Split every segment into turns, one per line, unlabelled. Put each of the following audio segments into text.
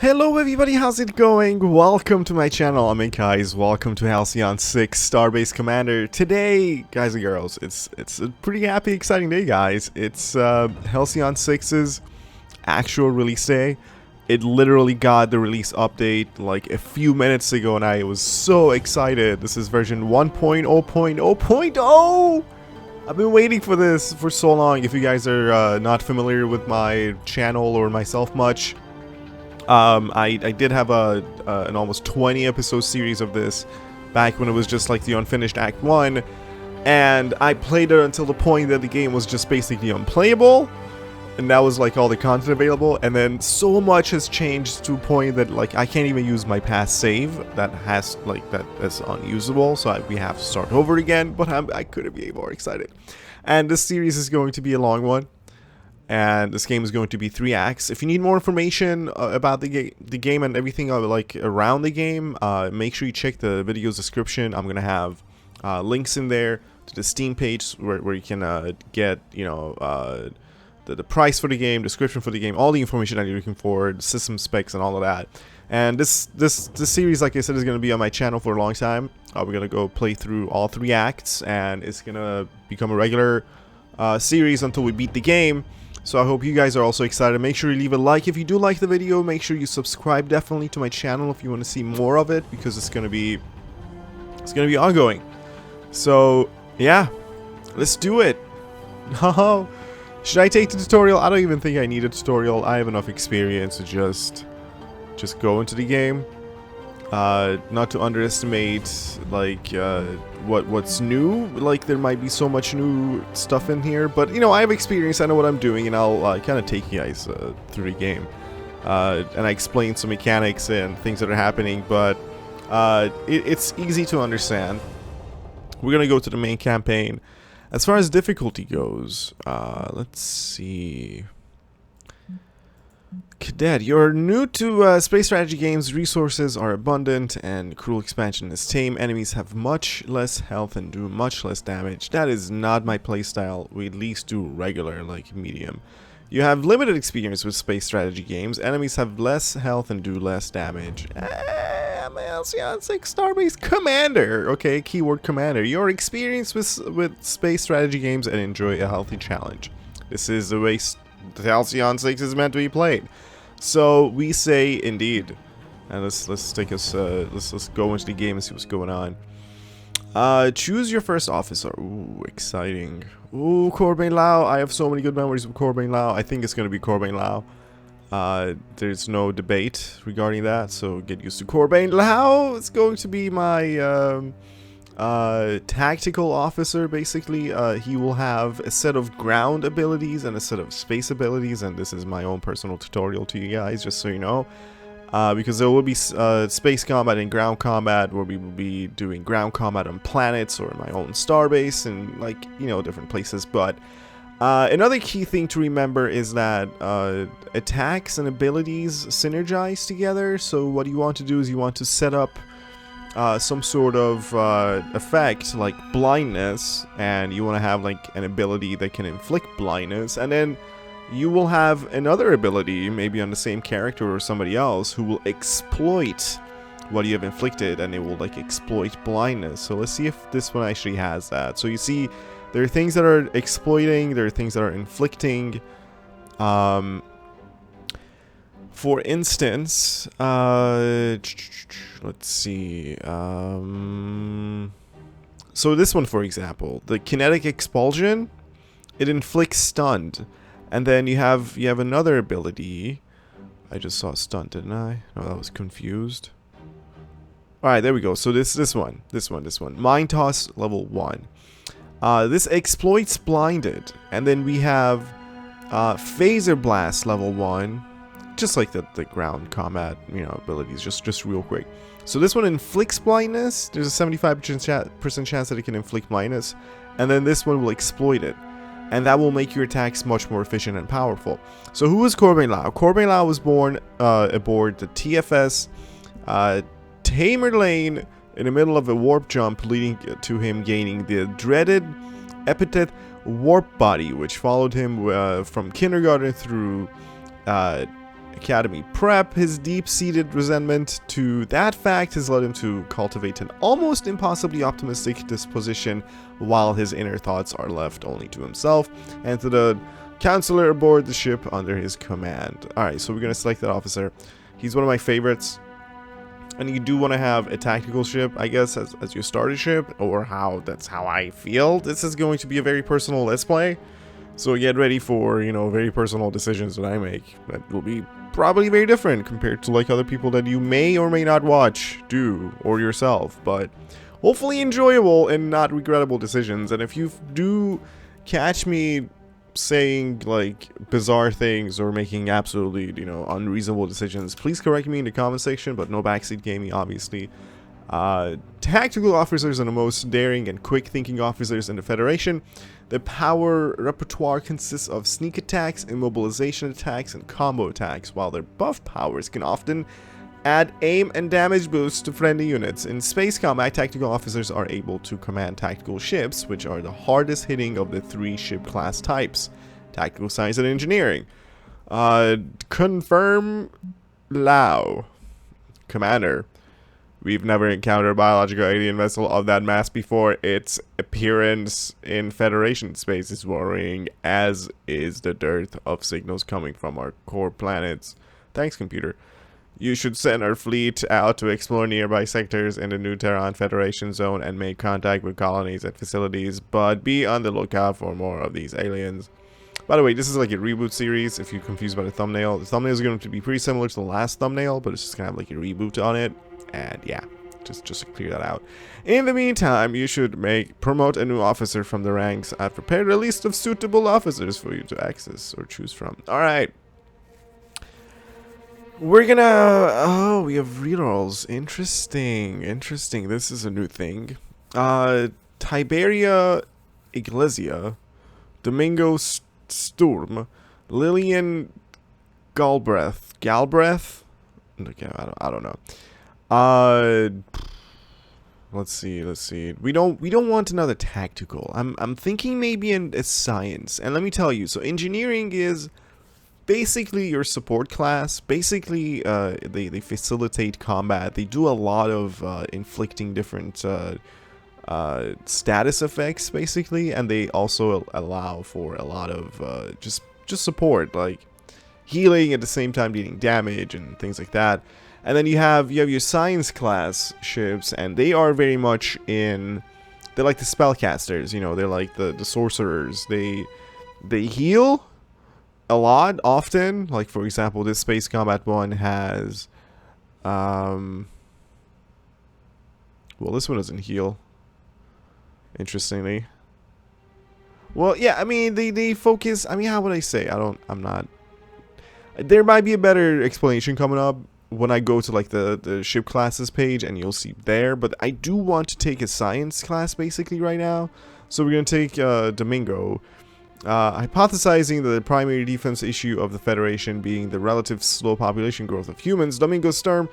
Hello everybody, how's it going? Welcome to my channel, I'm InkEyes. Welcome to Halcyon 6 Starbase Commander. Today, guys and girls, it's a pretty happy, exciting day, guys. It's Halcyon 6's actual release day. It literally got the release update like a few minutes ago and I was so excited. This is version 1.0.0.0. I've been waiting for this for so long. If you guys are not familiar with my channel or myself much, I did have an almost 20 episode series of this back when it was just like the unfinished Act 1, and I played it until the point that the game was just basically unplayable, and that was like all the content available. And then so much has changed to a point that like I can't even use my past save that's unusable, so we have to start over again. But I couldn't be more excited, and this series is going to be a long one. And this game is going to be 3 acts. If you need more information about the game and everything like around the game, make sure you check the video's description. I'm gonna have links in there to the Steam page where you can get the price for the game, description for the game, all the information that you're looking for, the system specs, and all of that. And this series, like I said, is gonna be on my channel for a long time. We're gonna go play through all 3 acts, and it's gonna become a regular series until we beat the game. So I hope you guys are also excited. Make sure you leave a like if you do like the video. Make sure you subscribe definitely to my channel if you want to see more of it, because it's gonna be ongoing. So yeah, let's do it. Should I take the tutorial? I don't even think I need a tutorial. I have enough experience to just go into the game. Not to underestimate like what's new. Like there might be so much new stuff in here, but you know, I have experience, I know what I'm doing, and I'll kind of take you guys through the game, and I explain some mechanics and things that are happening, but it's easy to understand. We're gonna go to the main campaign. As far as difficulty goes, let's see. Cadet, you're new to space strategy games. Resources are abundant and cruel expansion is tame. Enemies have much less health and do much less damage. That is not my playstyle. We at least do regular, like medium. You have limited experience with space strategy games. Enemies have less health and do less damage. I'm Halcyon 6 Starbase Commander. Okay, keyword commander. You're experienced with space strategy games and enjoy a healthy challenge. This is the way the Halcyon 6 is meant to be played. So we say indeed. And let's take us let's go into the game and see what's going on. Choose your first officer. Ooh, exciting. Ooh, Corbin Lau. I have so many good memories of Corbin Lau. I think it's gonna be Corbin Lau. There's no debate regarding that, so get used to Corbin Lau. It's going to be my tactical officer. Basically, he will have a set of ground abilities and a set of space abilities, and this is my own personal tutorial to you guys, just so you know, because there will be space combat and ground combat, where we will be doing ground combat on planets or my own starbase and like, you know, different places. But another key thing to remember is that attacks and abilities synergize together. So what you want to do is you want to set up some sort of effect like blindness, and you want to have like an ability that can inflict blindness, and then you will have another ability maybe on the same character or somebody else who will exploit what you have inflicted, and it will like exploit blindness. So let's see if this one actually has that. So you see there are things that are exploiting, there are things that are inflicting. For instance, let's see. So this one, for example, the kinetic expulsion, it inflicts stunned, and then you have another ability. I just saw stunned, didn't I? No, that was confused. All right, there we go. So this one, Mind Toss level 1. This exploits blinded, and then we have Phaser Blast level 1. Just like the ground combat, you know, abilities, just real quick. So this one inflicts blindness. There's a 75% chance that it can inflict blindness, and then this one will exploit it, and that will make your attacks much more efficient and powerful. So who is Corbin Lau? Corbin Lau was born aboard the TFS Tamerlane in the middle of a warp jump, leading to him gaining the dreaded epithet Warp Body, which followed him from kindergarten through academy prep. His deep-seated resentment to that fact has led him to cultivate an almost impossibly optimistic disposition, while his inner thoughts are left only to himself and to the counselor aboard the ship under his command. Alright, so we're going to select that officer. He's one of my favorites. And you do want to have a tactical ship, I guess, as your starter ship, or that's how I feel. This is going to be a very personal let's play, so get ready for, you know, very personal decisions that I make. That will be probably very different compared to like other people that you may or may not watch do, or yourself, but hopefully enjoyable and not regrettable decisions. And if you do catch me saying like bizarre things or making absolutely, you know, unreasonable decisions, please correct me in the comment section, but no backseat gaming, obviously. Tactical officers are the most daring and quick thinking officers in the Federation. The power repertoire consists of sneak attacks, immobilization attacks, and combo attacks, while their buff powers can often add aim and damage boosts to friendly units. In space combat, tactical officers are able to command tactical ships, which are the hardest hitting of the 3 ship class types: tactical science and engineering. Confirm Lao. Commander. We've never encountered a biological alien vessel of that mass before. Its appearance in Federation space is worrying, as is the dearth of signals coming from our core planets. Thanks, computer. You should send our fleet out to explore nearby sectors in the new Terran Federation zone and make contact with colonies and facilities, but be on the lookout for more of these aliens. By the way, this is like a reboot series, if you're confused by the thumbnail. The thumbnail is going to be pretty similar to the last thumbnail, but it's just kind of like a reboot on it. And yeah, just to clear that out. In the meantime, you should promote a new officer from the ranks. I've prepared a list of suitable officers for you to access or choose from. Alright. We're gonna... Oh, we have rerolls. Interesting. Interesting. This is a new thing. Tiberia Iglesia, Domingo Sturm, Lillian Galbraith? Okay, I don't know. Let's see. We don't want another tactical. I'm thinking maybe a science. And let me tell you, so engineering is basically your support class. Basically, they facilitate combat. They do a lot of inflicting different status effects, basically, and they also allow for a lot of just support, like healing at the same time dealing damage and things like that. And then you have your science class ships, and they are very much they're like the spellcasters, you know, they're like the sorcerers. They heal a lot, often. Like, for example, this space combat one has well, this one doesn't heal, interestingly. Well, yeah, I mean, they focus, I mean, how would I say? There might be a better explanation coming up when I go to like the ship classes page, and you'll see there, but I do want to take a science class basically right now. So we're going to take Domingo, hypothesizing that the primary defense issue of the Federation being the relative slow population growth of humans. Domingo Sturm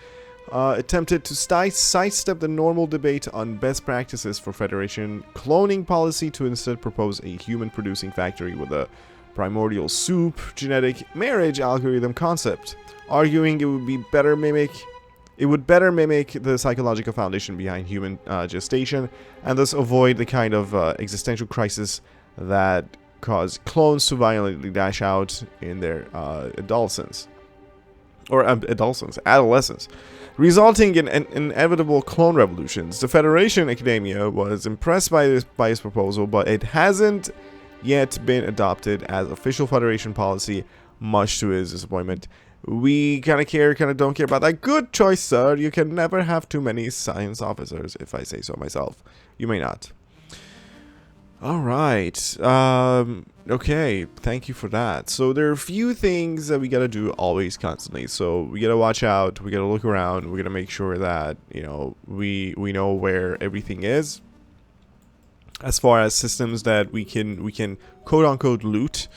attempted to sidestep the normal debate on best practices for Federation cloning policy to instead propose a human producing factory with a primordial soup genetic marriage algorithm concept, arguing it would better mimic the psychological foundation behind human gestation, and thus avoid the kind of existential crisis that caused clones to violently dash out in their adolescence, resulting in inevitable clone revolutions. The Federation Academia was impressed by his proposal, but it hasn't yet been adopted as official Federation policy, much to his disappointment. We kind of don't care about that. Good choice, sir. You can never have too many science officers, if I say so myself. You may not. Alright. Okay, thank you for that. So there are a few things that we gotta do always, constantly. So we gotta watch out, we gotta look around, we gotta make sure that, you know, we know where everything is. As far as systems that we can quote-unquote loot.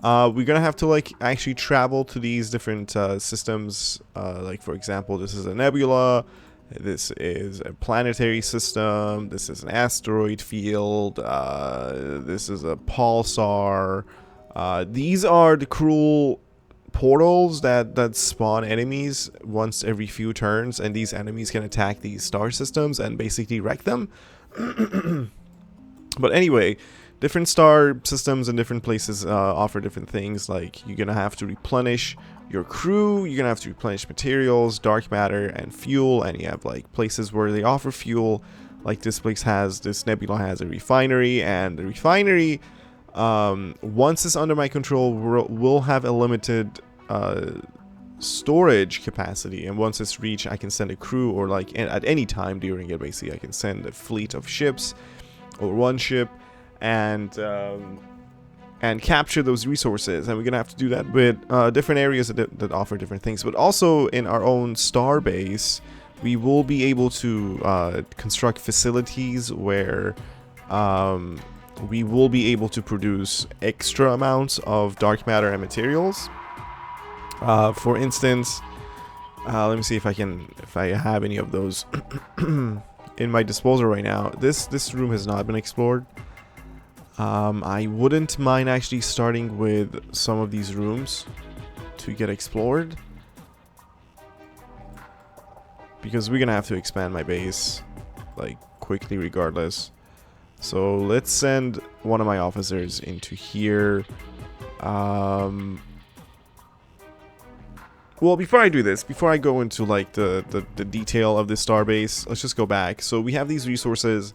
We're gonna have to like actually travel to these different systems. Like, for example, this is a nebula, this is a planetary system, this is an asteroid field, this is a pulsar. These are the cruel portals that spawn enemies once every few turns, and these enemies can attack these star systems and basically wreck them. But anyway, different star systems in different places offer different things. Like, you're gonna have to replenish your crew, you're gonna have to replenish materials, dark matter, and fuel. And you have like places where they offer fuel. Like this nebula has a refinery, and the refinery, once it's under my control, will have a limited storage capacity. And once it's reached, I can send a crew, or like at any time during it, basically I can send a fleet of ships or one ship and capture those resources. And we're gonna have to do that with different areas that offer different things. But also in our own starbase, we will be able to construct facilities where we will be able to produce extra amounts of dark matter and materials. For instance, let me see if I have any of those in my disposal right now. This room has not been explored. I wouldn't mind actually starting with some of these rooms to get explored, because we're gonna have to expand my base like quickly regardless. So let's send one of my officers into here. Well, before I do this, before I go into like the detail of this starbase, let's just go back. So we have these resources.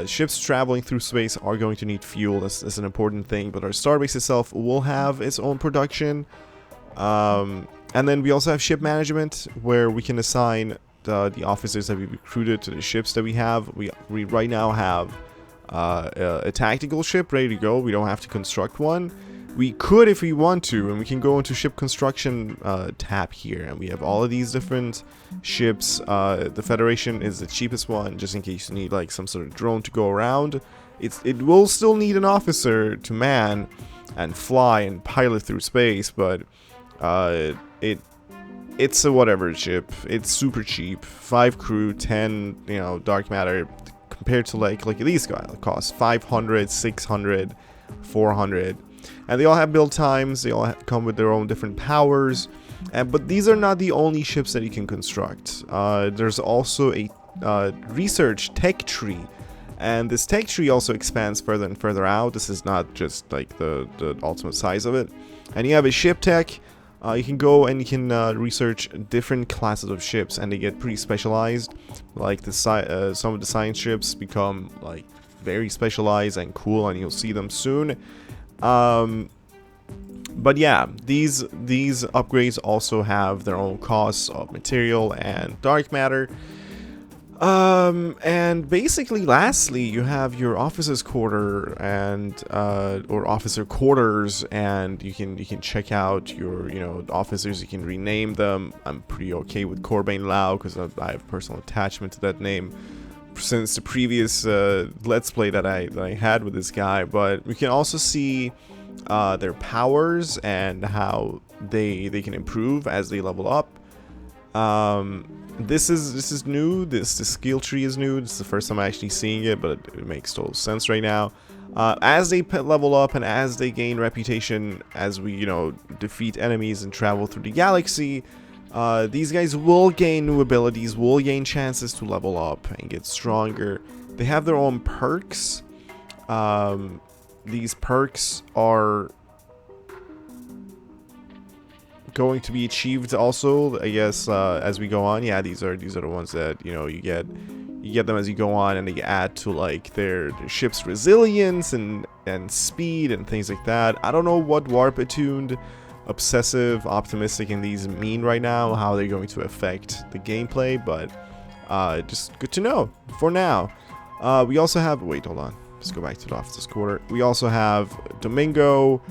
Ships traveling through space are going to need fuel. That's an important thing. But our starbase itself will have its own production. And then we also have ship management, where we can assign the officers that we recruited to the ships that we have. We right now have a tactical ship ready to go. We don't have to construct one. We could if we want to, and we can go into ship construction tab here, and we have all of these different ships. The Federation is the cheapest one, just in case you need like some sort of drone to go around. It will still need an officer to man and fly and pilot through space, but it's a whatever ship. It's super cheap. 5 crew, 10 dark matter, compared to like these guys cost 500, 600, 400. And they all have build times, they all come with their own different powers. But these are not the only ships that you can construct. There's also a research tech tree. And this tech tree also expands further and further out. This is not just like the ultimate size of it. And you have a ship tech. You can go and you can research different classes of ships, and they get pretty specialized. Like some of the science ships become like very specialized and cool, and you'll see them soon. But yeah, these upgrades also have their own costs of material and dark matter. And basically, lastly, you have your officers' quarter and or officer quarters, and you can check out your officers. You can rename them. I'm pretty okay with Corbane Lau because I have personal attachment to that name since the previous Let's Play that I had with this guy. But we can also see their powers and how they can improve as they level up. This is new. The skill tree is new. This is the first time I'm actually seeing it, but it makes total sense right now. As they level up and as they gain reputation, as we defeat enemies and travel through the galaxy, these guys will gain new abilities, will gain chances to level up and get stronger. They have their own perks. These perks are going to be achieved also, I guess, as we go on. Yeah, these are the ones that you get them as you go on, and they add to like their ship's resilience and speed and things like that. I don't know what warp attuned, obsessive, optimistic and these mean right now, how they're going to affect the gameplay, but just good to know for now. We also have, wait, hold on, let's go back to the officer's quarter. We also have Domingo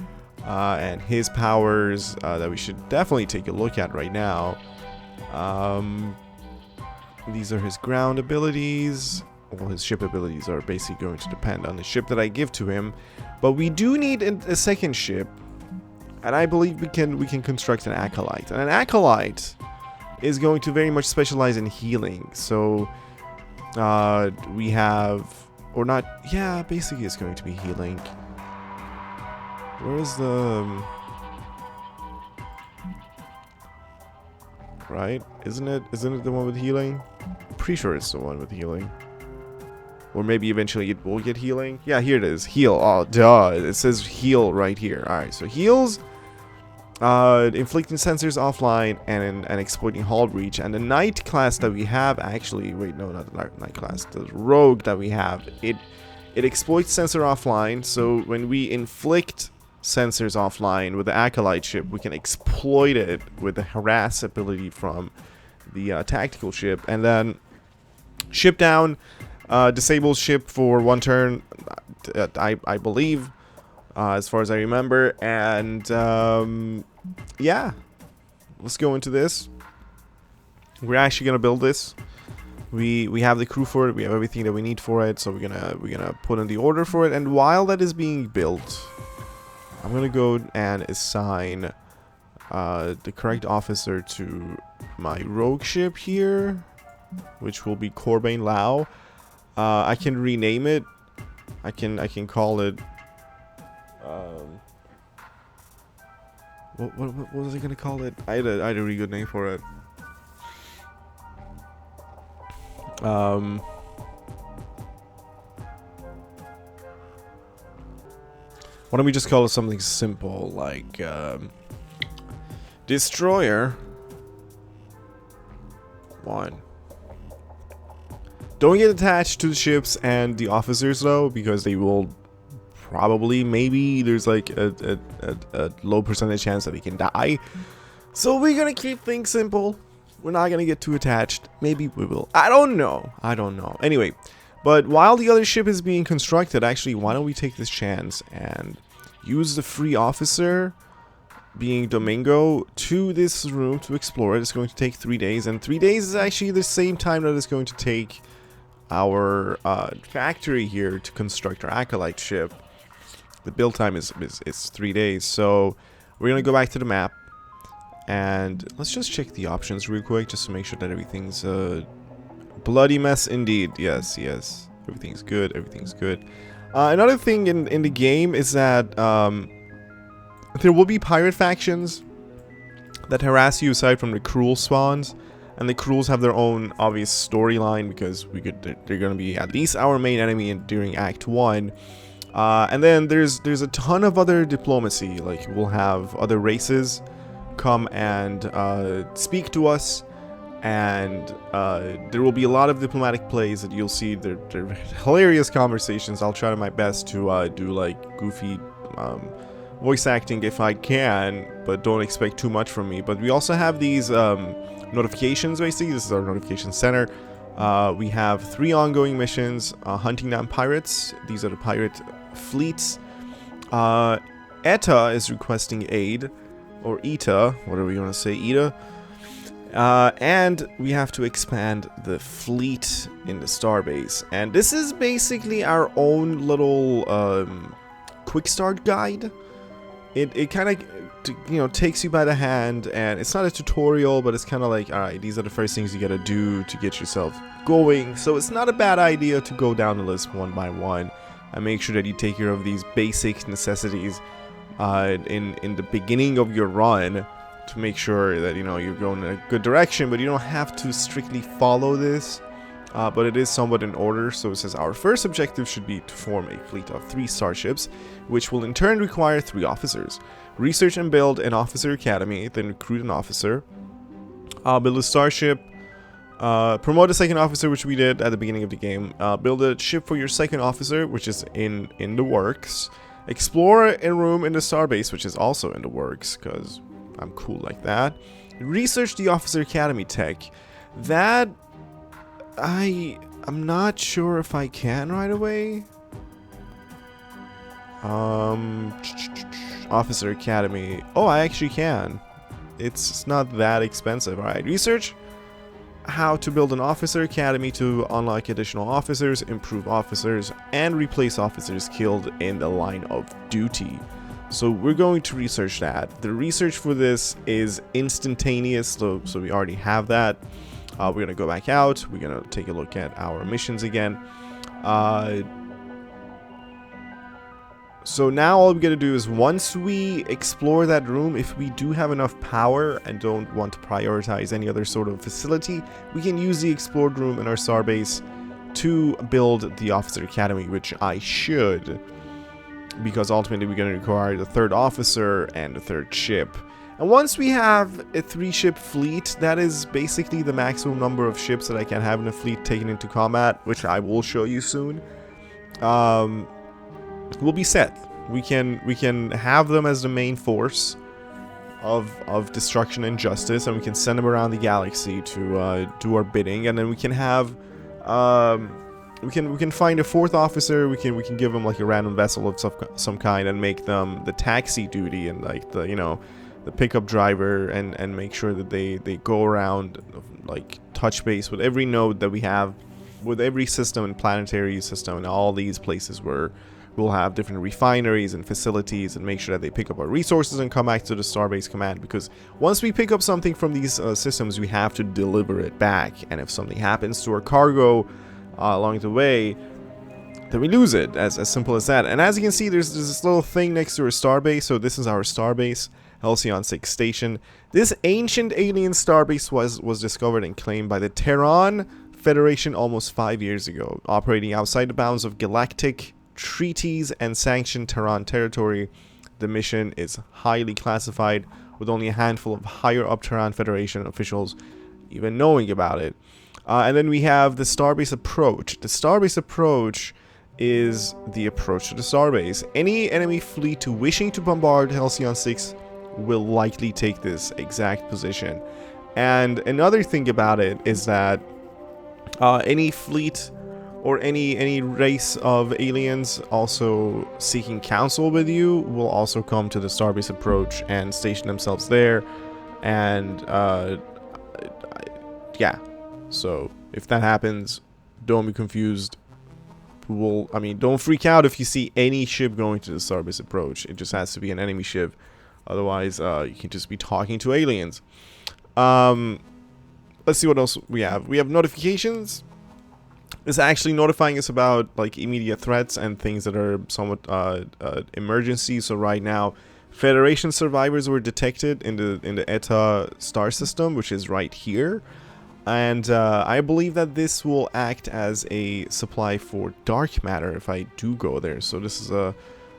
and his powers that we should definitely take a look at right now. These are his ground abilities. Well, his ship abilities are basically going to depend on the ship that I give to him, but we do need a second ship, and I believe we can construct an acolyte. And an acolyte is going to very much specialize in healing. So we have, or not, yeah, basically it's going to be healing. Where is the right? Isn't it the one with healing? I'm pretty sure it's the one with healing. Or maybe eventually it will get healing. Yeah, here it is. Heal. Oh, duh. It says heal right here. Alright, so heals. Inflicting sensors offline and exploiting hull breach. And the knight class that we have actually... Wait, no, not the knight class. The rogue that we have. It exploits sensor offline. So when we inflict sensors offline with the acolyte ship, we can exploit it with the harass ability from the tactical ship. And then ship down... disables ship for 1 turn, I believe, as far as I remember, and yeah, let's go into this. We're actually gonna build this. We have the crew for it. We have everything that we need for it. So we're gonna put in the order for it. And while that is being built, I'm gonna go and assign the correct officer to my rogue ship here, which will be Corbane Lau. I can rename it. I can call it. What was I gonna call it? I had a really good name for it. Why don't we just call it something simple like Destroyer 1. Don't get attached to the ships and the officers though, because they will probably, maybe there's like a low percentage chance that they can die. So we're gonna keep things simple. We're not gonna get too attached. Maybe we will. I don't know. Anyway, but while the other ship is being constructed, actually, why don't we take this chance and use the free officer, being Domingo, to this room to explore it. It's going to take 3 days, and 3 days is actually the same time that it's going to take our factory here to construct our acolyte ship. The build time is 3 days, so we're gonna go back to the map and let's just check the options real quick just to make sure that everything's bloody mess indeed. Yes, everything's good. Another thing in the game is that there will be pirate factions that harass you aside from the cruel spawns. And the Cruels have their own obvious storyline because they're going to be at least our main enemy during Act 1. And then there's a ton of other diplomacy. Like, we'll have other races come and speak to us. And there will be a lot of diplomatic plays that you'll see. They're hilarious conversations. I'll try my best to do like goofy voice acting if I can, but don't expect too much from me. But we also have these notifications, basically. This is our notification center. We have 3 ongoing missions, hunting down pirates. These are the pirate fleets. ETA is requesting aid, or ETA, whatever you want to say, ETA. And we have to expand the fleet in the Starbase. And this is basically our own little quick start guide. It kind of, you know, takes you by the hand, and it's not a tutorial, but it's kind of like, alright, these are the first things you gotta do to get yourself going. So it's not a bad idea to go down the list one by one and make sure that you take care of these basic necessities in the beginning of your run, to make sure that, you know, you're going in a good direction. But you don't have to strictly follow this, but it is somewhat in order. So it says our first objective should be to form a fleet of 3 starships, which will in turn require 3 officers. Research and build an officer academy, then recruit an officer. Build a starship. Promote a second officer, which we did at the beginning of the game. Build a ship for your second officer, which is in the works. Explore a room in the Starbase, which is also in the works, because I'm cool like that. Research the officer academy tech. That I'm not sure if I can right away. Officer academy. Oh, I actually can. It's not that expensive. Alright, research how to build an officer academy to unlock additional officers, improve officers, and replace officers killed in the line of duty. So we're going to research that. The research for this is instantaneous, so we already have that. We're gonna go back out. We're gonna take a look at our missions again. So now all we gotta do is, once we explore that room, if we do have enough power and don't want to prioritize any other sort of facility, we can use the explored room in our starbase to build the officer academy, which I should, because ultimately we're going to require the 3rd officer and the 3rd ship. And once we have a 3-ship fleet, that is basically the maximum number of ships that I can have in a fleet taken into combat, which I will show you soon. We'll be set. We can have them as the main force of destruction and justice, and we can send them around the galaxy to do our bidding, and then we can have we can find a 4th officer. We can give them like a random vessel of some kind and make them the taxi duty and like the, you know, the pickup driver, and make sure that they go around, like touch base with every node that we have, with every system and planetary system and all these places where we'll have different refineries and facilities, and make sure that they pick up our resources and come back to the Starbase Command, because once we pick up something from these systems, we have to deliver it back, and if something happens to our cargo along the way, then we lose it. As simple as that. And as you can see, there's this little thing next to our starbase. So this is our starbase, Halcyon 6 station. This ancient alien starbase was discovered and claimed by the Terran Federation almost 5 years ago, operating outside the bounds of galactic treaties and sanctioned Terran territory. The mission is highly classified, with only a handful of higher up Terran Federation officials even knowing about it. And then we have the Starbase approach. The Starbase approach is the approach to the Starbase. Any enemy fleet wishing to bombard Halcyon 6 will likely take this exact position. And another thing about it is that any fleet or any race of aliens also seeking counsel with you will also come to the Starbase approach and station themselves there. And yeah. So if that happens, don't be confused. Don't freak out if you see any ship going to the Starbase approach. It just has to be an enemy ship. Otherwise, you can just be talking to aliens. Let's see what else we have. We have notifications. It's actually notifying us about like immediate threats and things that are somewhat emergencies. So right now, Federation survivors were detected in the ETA star system, which is right here. And I believe that this will act as a supply for dark matter if I do go there. So this is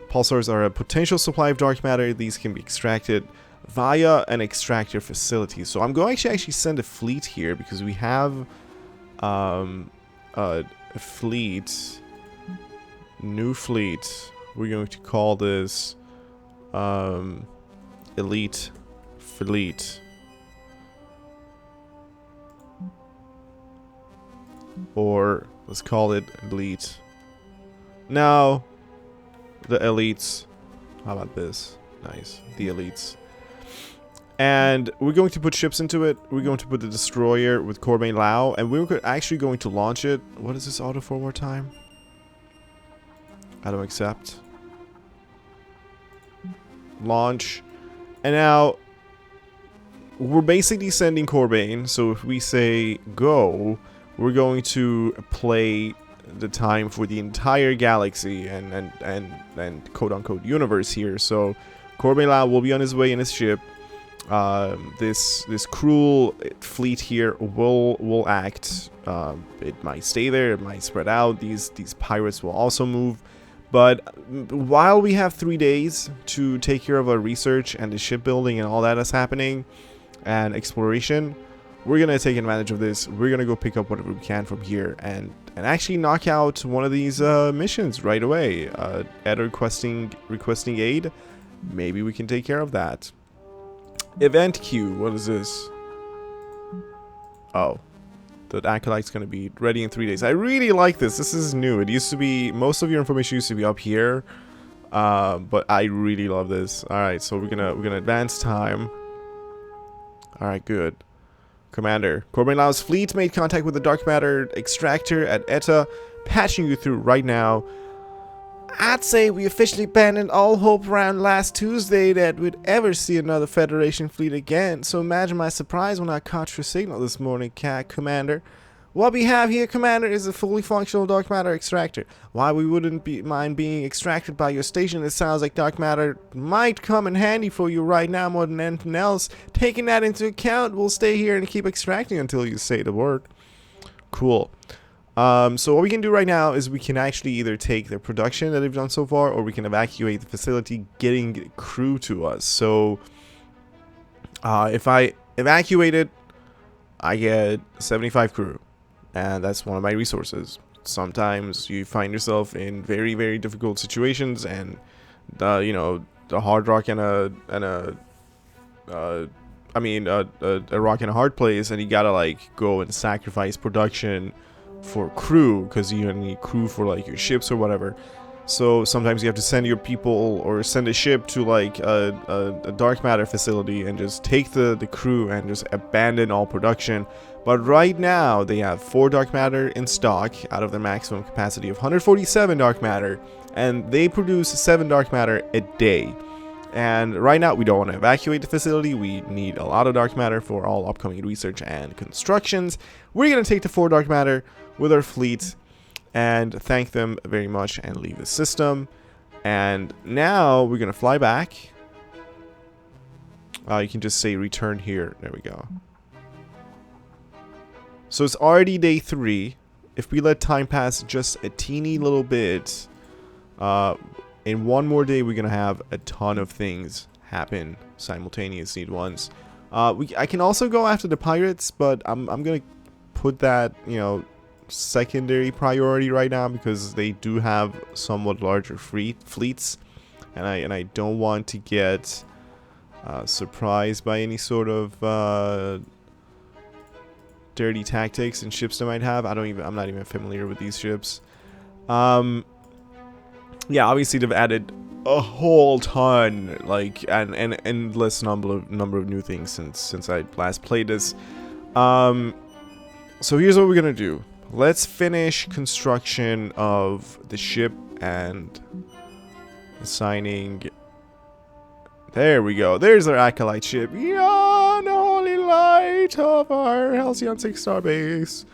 pulsars are a potential supply of dark matter. These can be extracted via an extractor facility. So I'm going to actually send a fleet here, because we have a fleet, new fleet. We're going to call this Elite Fleet. Or let's call it Elite. Now, the Elites. How about this? Nice. The Elites. And we're going to put ships into it. We're going to put the destroyer with Corbin Lau, and we're actually going to launch it. What is this auto forward time? I don't accept. Launch. And now we're basically sending Corbin. So if we say go, we're going to play the time for the entire galaxy and quote-unquote universe here. So Corbin Lau will be on his way in his ship. This cruel fleet here will act. It might stay there, it might spread out. These pirates will also move. But while we have 3 days to take care of our research and the shipbuilding and all that is happening, and exploration, we're gonna take advantage of this. We're gonna go pick up whatever we can from here and actually knock out one of these missions right away. At requesting aid, maybe we can take care of that. Event queue. What is this? Oh, the acolyte's gonna be ready in 3 days. I really like this. This is new. It used to be, most of your information used to be up here, but I really love this. All right, so we're gonna advance time. All right, good. Commander, Corbin Lau's fleet made contact with the dark matter extractor at ETA, patching you through right now. I'd say we officially abandoned all hope around last Tuesday that we'd ever see another Federation fleet again, so imagine my surprise when I caught your signal this morning, Commander. What we have here, Commander, is a fully functional dark matter extractor. While we wouldn't mind being extracted by your station, it sounds like dark matter might come in handy for you right now more than anything else. Taking that into account, we'll stay here and keep extracting until you say the word. Cool. So what we can do right now is we can actually either take the production that they've done so far, or we can evacuate the facility, getting crew to us. So if I evacuate it, I get 75 crew, and that's one of my resources. Sometimes you find yourself in very, very difficult situations, and you know, the hard rock and a rock in a hard place, and you gotta like go and sacrifice production for crew, because you need crew for like your ships or whatever. So sometimes you have to send your people or send a ship to like a dark matter facility and just take the crew and just abandon all production. But right now they have 4 dark matter in stock out of their maximum capacity of 147 dark matter, and they produce 7 dark matter a day. And right now we don't want to evacuate the facility. We need a lot of dark matter for all upcoming research and constructions. We're going to take the 4 dark matter with our fleet and thank them very much and leave the system. And now we're going to fly back. You can just say return here. There we go. So it's already day 3. If we let time pass just a teeny little bit, in one more day we're going to have a ton of things happen simultaneously at once. I can also go after the pirates, but I'm going to put that, you know, secondary priority right now, because they do have somewhat larger fleets, and I don't want to get surprised by any sort of dirty tactics and ships they might have. I'm not even familiar with these ships. Yeah, obviously they've added a whole ton, like an endless number of new things since I last played this. So here's what we're gonna do. Let's finish construction of the ship and assigning. There we go. There's our Acolyte ship. Yeah, the holy light of our Halcyon 6 starbase.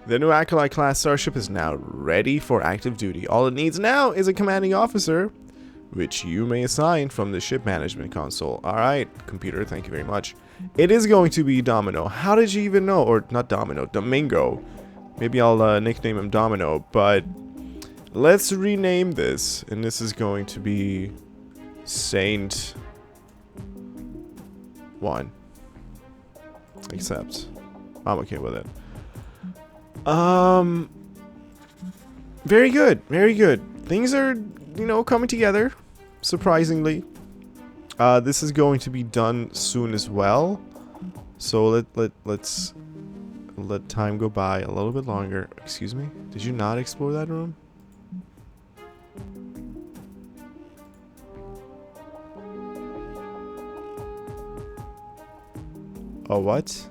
The new Acolyte class starship is now ready for active duty. All it needs now is a commanding officer, which you may assign from the ship management console. Alright, computer, thank you very much. It is going to be Domino. How did you even know? Or not Domino, Domingo. Maybe I'll nickname him Domino, but let's rename this, and this is going to be Saint 1. Except I'm okay with it. Very good, very good. Things are, you know, coming together, surprisingly. This is going to be done soon as well, so let's let time go by a little bit longer. Excuse me? Did you not explore that room? Oh, what?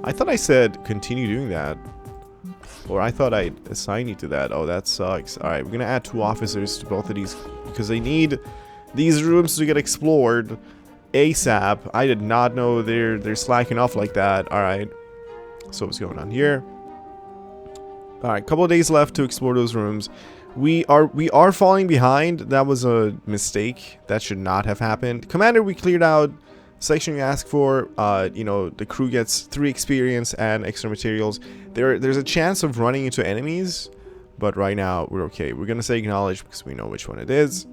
I thought I said continue doing that. Or I thought I'd assign you to that. Oh, that sucks. Alright, we're gonna add 2 officers to both of these, because they need these rooms to get explored ASAP. I did not know they're slacking off like that. Alright. So what's going on here? Alright, couple of days left to explore those rooms. We are falling behind. That was a mistake. That should not have happened. Commander, we cleared out section you asked for. You know, the crew gets 3 experience and extra materials. There's a chance of running into enemies, but right now we're okay. We're gonna say acknowledge because we know which one it is.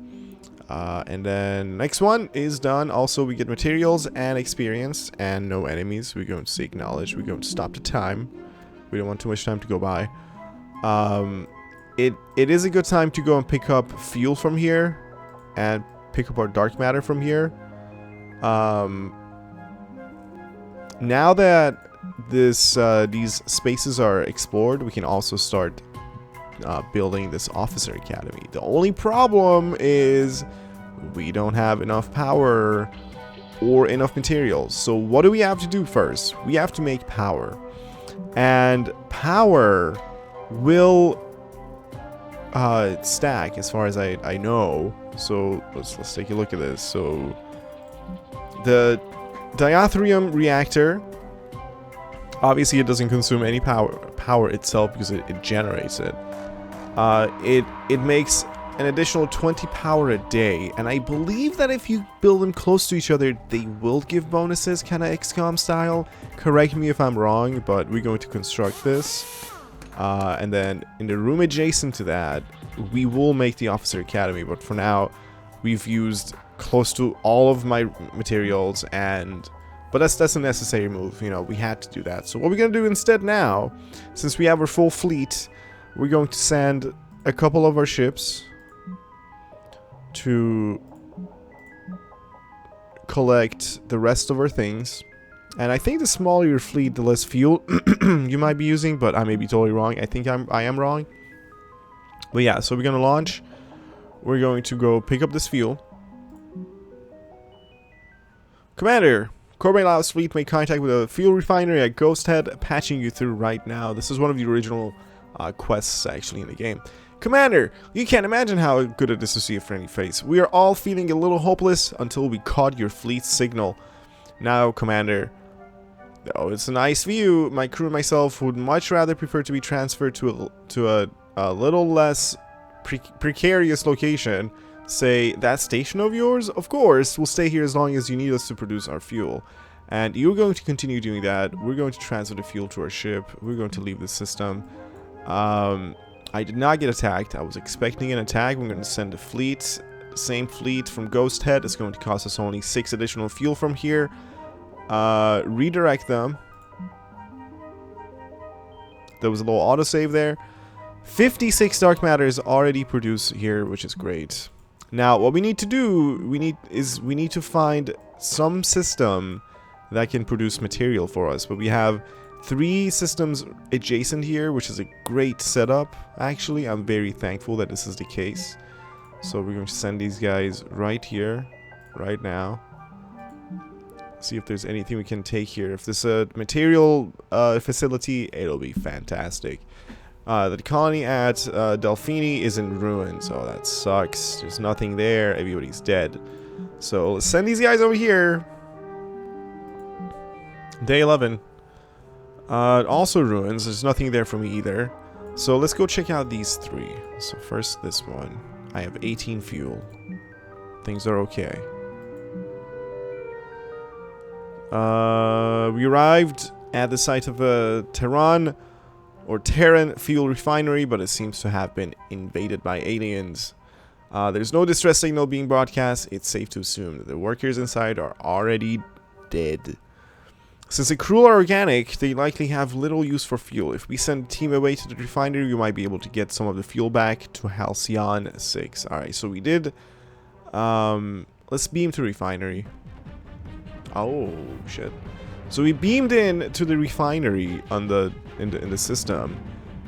And then next one is done. Also, we get materials and experience and no enemies. We're going to say acknowledge. We're going to stop the time. We don't want too much time to go by. It is a good time to go and pick up fuel from here and pick up our dark matter from here. Now that these spaces are explored, we can also start building this officer academy. The only problem is we don't have enough power or enough materials. So what do we have to do first? We have to make power, and power will stack as far as I know. So let's take a look at this. So the diatherium reactor Obviously, it doesn't consume any power itself because it generates it. It makes an additional 20 power a day, and I believe that if you build them close to each other, they will give bonuses, kind of XCOM style. Correct me if I'm wrong, but we're going to construct this. And then in the room adjacent to that, we will make the Officer Academy, but for now, we've used close to all of my materials, but that's a necessary move, you know, we had to do that. So what we're going to do instead now, since we have our full fleet, we're going to send a couple of our ships to collect the rest of our things. And I think the smaller your fleet, the less fuel you might be using, but I may be totally wrong. I think I am wrong. But yeah, so we're going to launch. We're going to go pick up this fuel. Commander, Corbin Lau's fleet made contact with a fuel refinery at Ghost Head, patching you through right now. This is one of the original quests actually in the game. Commander, you can't imagine how good it is to see a friendly face. We are all feeling a little hopeless until we caught your fleet's signal. Now, Commander, though it's a nice view, my crew and myself would much rather prefer to be transferred to a little less precarious location. Say, that station of yours? Of course, we'll stay here as long as you need us to produce our fuel. And you're going to continue doing that. We're going to transfer the fuel to our ship. We're going to leave the system. I did not get attacked. I was expecting an attack. We're going to send a fleet. Same fleet from Ghost Head. It's going to cost us only 6 additional fuel from here. Redirect them. There was a little autosave there. 56 dark matter is already produced here, which is great. Now, what we need to do, we need to find some system that can produce material for us. But we have 3 systems adjacent here, which is a great setup, actually. I'm very thankful that this is the case. So we're going to send these guys right here, right now. See if there's anything we can take here. If there's a material facility, it'll be fantastic. The colony at Delphini is in ruins, so that sucks. There's nothing there. Everybody's dead. So let's send these guys over here. Day 11. Also ruins. There's nothing there for me either. So let's go check out these 3. So first this one. I have 18 fuel. Things are okay. We arrived at the site of a Terran fuel refinery, but it seems to have been invaded by aliens. There's no distress signal being broadcast. It's safe to assume that the workers inside are already dead. Since the crew are organic, they likely have little use for fuel. If we send a team away to the refinery, we might be able to get some of the fuel back to Halcyon 6. Alright, so we did. Let's beam to refinery. Oh, shit. So we beamed in to the refinery on in the system,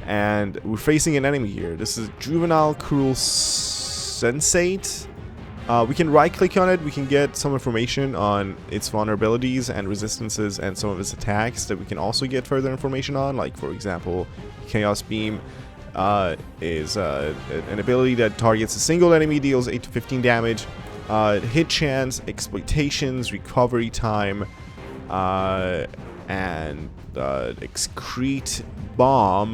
and we're facing an enemy here. This is Juvenile Cruel Sensate. We can right-click on it. We can get some information on its vulnerabilities and resistances and some of its attacks that we can also get further information on. Like, for example, Chaos Beam is an ability that targets a single enemy, deals 8 to 15 damage. Hit chance, exploitations, recovery time, and excrete bomb.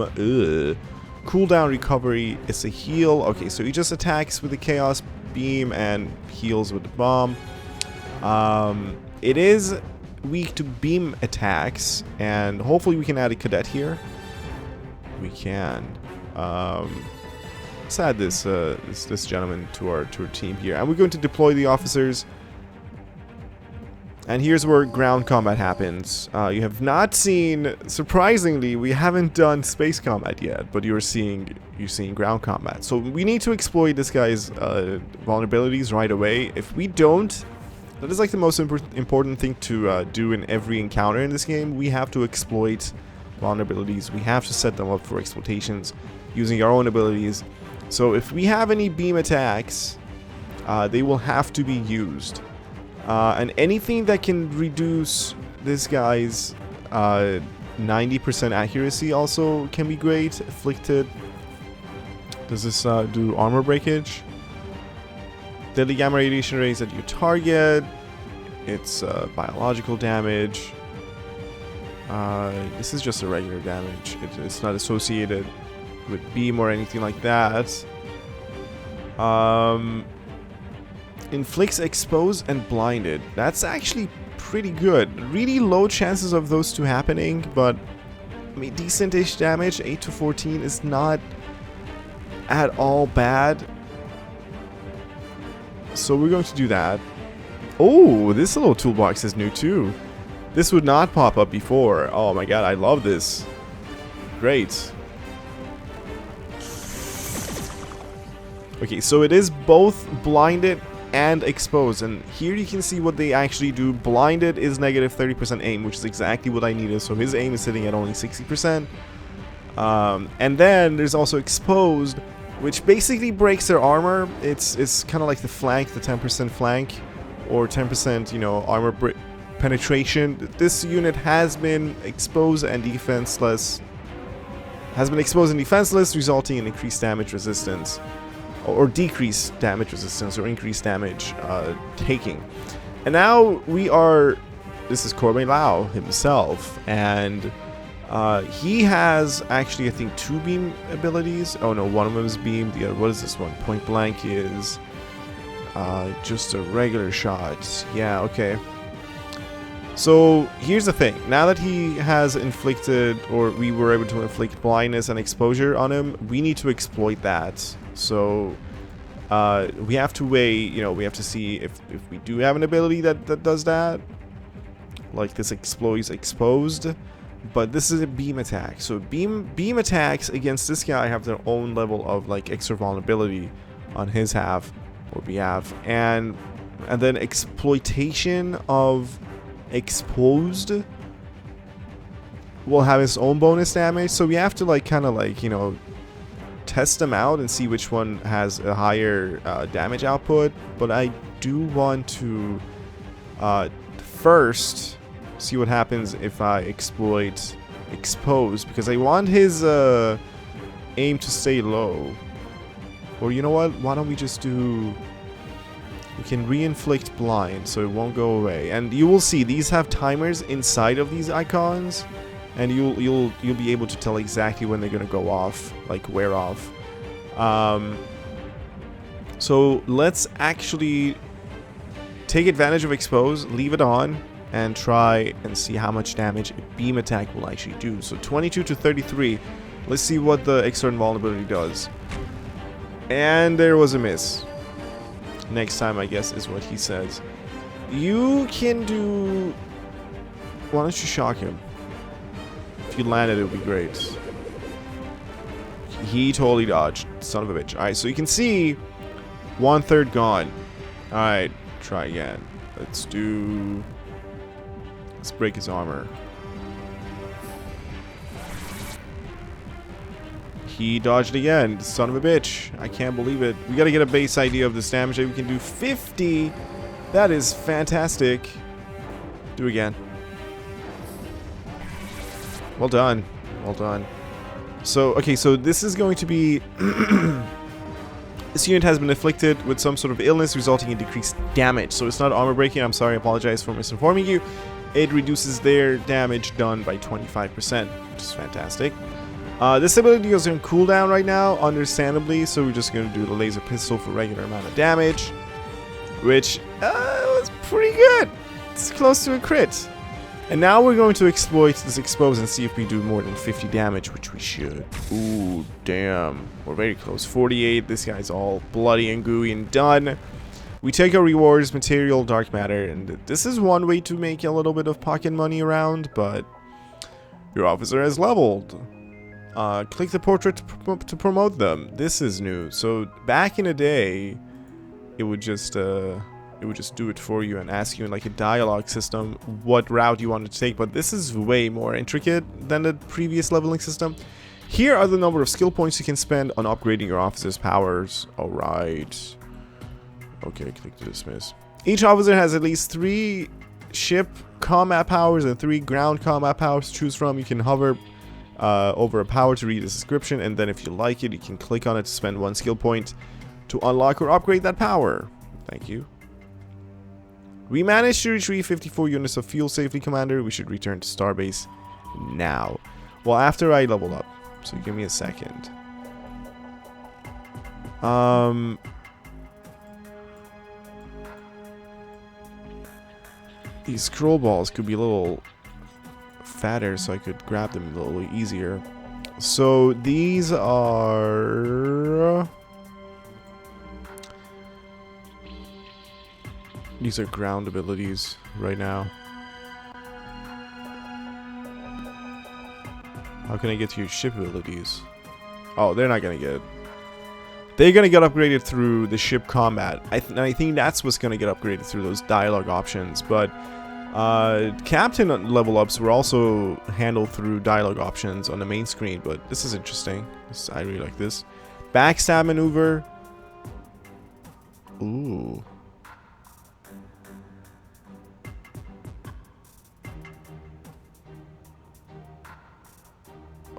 Cooldown recovery is a heal. Okay, so he just attacks with the Chaos Beam and heals with the bomb. It is weak to beam attacks, and hopefully we can add a cadet here. We can. Let's add this gentleman to our team here, and we're going to deploy the officers. And here's where ground combat happens. You have not seen, surprisingly, we haven't done space combat yet, but you're seeing ground combat. So we need to exploit this guy's vulnerabilities right away. If we don't, that is like the most important thing to do in every encounter in this game. We have to exploit vulnerabilities. We have to set them up for exploitations using our own abilities. So if we have any beam attacks, they will have to be used. And anything that can reduce this guy's 90% accuracy also can be great. Afflicted. Does this do armor breakage? Deadly gamma radiation rays at your target. It's biological damage. This is just a regular damage. It's not associated with beam or anything like that. Inflicts exposed and blinded. That's actually pretty good. Really low chances of those two happening, but I mean, decent-ish damage. 8 to 14 is not at all bad. So we're going to do that. Oh, this little toolbox is new too. This would not pop up before. Oh my god, I love this. Great. Okay, so it is both blinded and exposed, and here you can see what they actually do. Blinded is negative 30% aim, which is exactly what I needed, so his aim is sitting at only 60%. And then there's also exposed, which basically breaks their armor. It's kind of like the flank, the 10% flank, or 10%, you know, armor penetration. This unit has been exposed and defenseless. Resulting in increased damage resistance. Or decreased damage resistance, or increased damage taking. And now we are... This is Corbe Lau himself, and he has actually, I think, 2 beam abilities. Oh no, one of them is beam. The other, what is this one? Point blank is just a regular shot. Yeah, okay. So here's the thing. Now that he has inflicted, or we were able to inflict blindness and exposure on him, we need to exploit that. So we have to weigh, you know, we have to see if we do have an ability that does that. Like this exploits exposed. But this is a beam attack. So beam attacks against this guy have their own level of like extra vulnerability on his half or behalf. And then exploitation of exposed will have its own bonus damage. So we have to like kind of like, you know, test them out and see which one has a higher damage output. But I do want to first see what happens if I exploit exposed, because I want his aim to stay low. Or you know what, why don't we just do, we can re-inflict blind so it won't go away. And you will see these have timers inside of these icons, and you'll be able to tell exactly when they're gonna go off, like wear off. So let's actually take advantage of expose, leave it on, and try and see how much damage a beam attack will actually do. So 22 to 33. Let's see what the external vulnerability does. And there was a miss. Next time, I guess, is what he says. You can do... Why don't you shock him? If you landed, it would be great. He totally dodged. Son of a bitch. Alright, so you can see 1/3 gone. Alright, try again. Let's break his armor. He dodged again. Son of a bitch. I can't believe it. We gotta get a base idea of this damage that we can do. 50! That is fantastic. Do again. Well done. Well done. So, okay, so this is going to be... This unit has been afflicted with some sort of illness resulting in decreased damage. So it's not armor breaking. I'm sorry, I apologize for misinforming you. It reduces their damage done by 25%, which is fantastic. This ability goes on cooldown right now, understandably, so we're just going to do the laser pistol for regular amount of damage, which was pretty good. It's close to a crit. And now we're going to exploit this expose and see if we do more than 50 damage, which we should. Ooh, damn. We're very close. 48. This guy's all bloody and gooey and done. We take our rewards, material, dark matter, and this is one way to make a little bit of pocket money around, but your officer has leveled. Click the portrait to promote them. This is new. So back in the day, it would just do it for you and ask you in like a dialogue system what route you wanted to take, but this is way more intricate than the previous leveling system. Here are the number of skill points you can spend on upgrading your officer's powers. Alright. Okay, click to dismiss. Each officer has at least 3 ship combat powers and 3 ground combat powers to choose from. You can hover over a power to read the description, and then if you like it, you can click on it to spend 1 skill point to unlock or upgrade that power. Thank you. We managed to retrieve 54 units of fuel safely, Commander. We should return to Starbase now. Well, after I level up. So give me a second. These scroll balls could be a little fatter, so I could grab them a little easier. So these are ground abilities right now. How can I get to your ship abilities? Oh, they're not gonna get it. They're gonna get upgraded through the ship combat. I think that's what's gonna get upgraded through those dialogue options. But captain level ups were also handled through dialogue options on the main screen. But this is interesting. I really like this. Backstab maneuver. Ooh.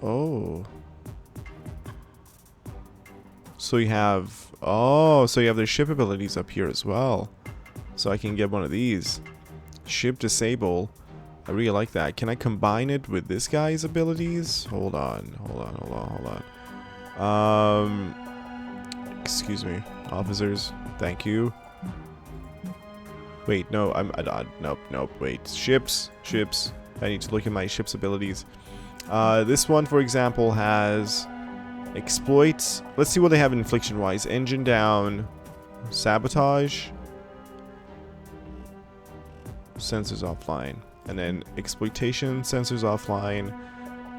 Oh. So you have... Oh, so you have their ship abilities up here as well. So I can get one of these. Ship disable. I really like that. Can I combine it with this guy's abilities? Hold on. Excuse me. Officers. Thank you. Wait, no. Nope. Wait. Ships. I need to look at my ship's abilities. This one, for example, has exploits. Let's see what they have infliction wise. Engine down, sabotage, sensors offline, and then exploitation, sensors offline,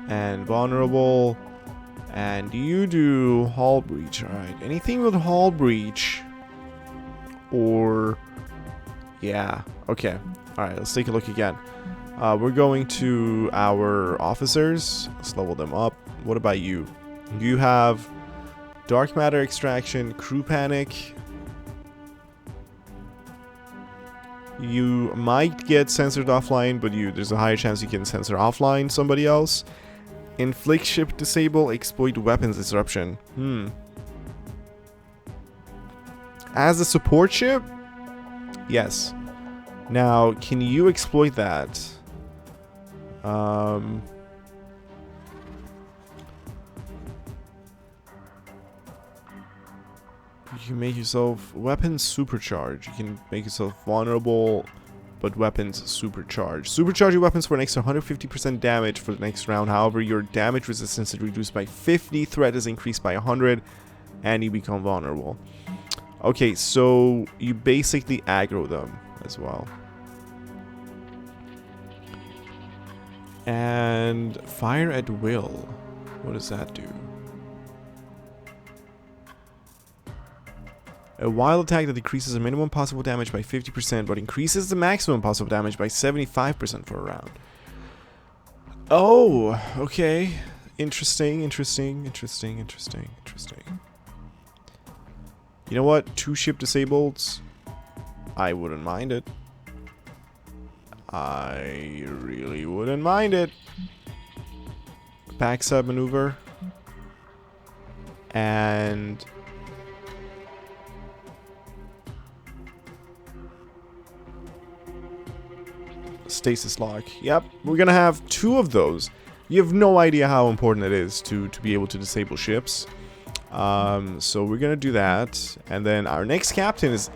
and vulnerable. And you do hull breach. Alright, anything with hull breach, or yeah, okay. Alright, let's take a look again. We're going to our officers. Let's level them up. What about you? You have dark matter extraction, crew panic. You might get censored offline, but there's a higher chance you can censor offline somebody else. Inflict ship disable, exploit weapons disruption. As a support ship? Yes. Now, can you exploit that? You can make yourself weapons supercharge. You can make yourself vulnerable, but weapons supercharge. Supercharge your weapons for an extra 150% damage for the next round. However, your damage resistance is reduced by 50, threat is increased by 100, and you become vulnerable. Okay, so you basically aggro them as well. And fire at will. What does that do? A wild attack that decreases the minimum possible damage by 50%, but increases the maximum possible damage by 75% for a round. Oh, okay. Interesting. You know what? 2 ship disabled. I wouldn't mind it. I really wouldn't mind it. Backstab maneuver. And stasis lock. Yep, we're gonna have 2 of those. You have no idea how important it is to be able to disable ships. So we're gonna do that, and then our next captain is,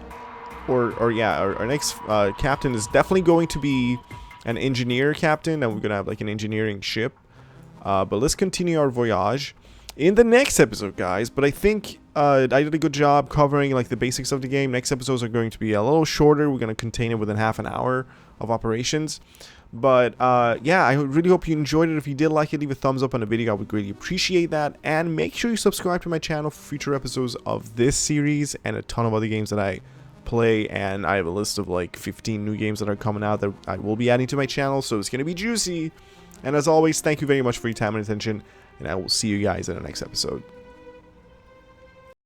our next captain is definitely going to be an engineer captain, and we're gonna have like an engineering ship. But let's continue our voyage in the next episode, guys. But I think I did a good job covering like the basics of the game. Next episodes are going to be a little shorter. We're gonna contain it within half an hour of operations. But yeah, I really hope you enjoyed it. If you did like it, leave a thumbs up on the video. I would greatly appreciate that. And make sure you subscribe to my channel for future episodes of this series and a ton of other games that I play. And I have a list of like 15 new games that are coming out that I will be adding to my channel, so it's going to be juicy. And as always, thank you very much for your time and attention, and I will see you guys in the next episode.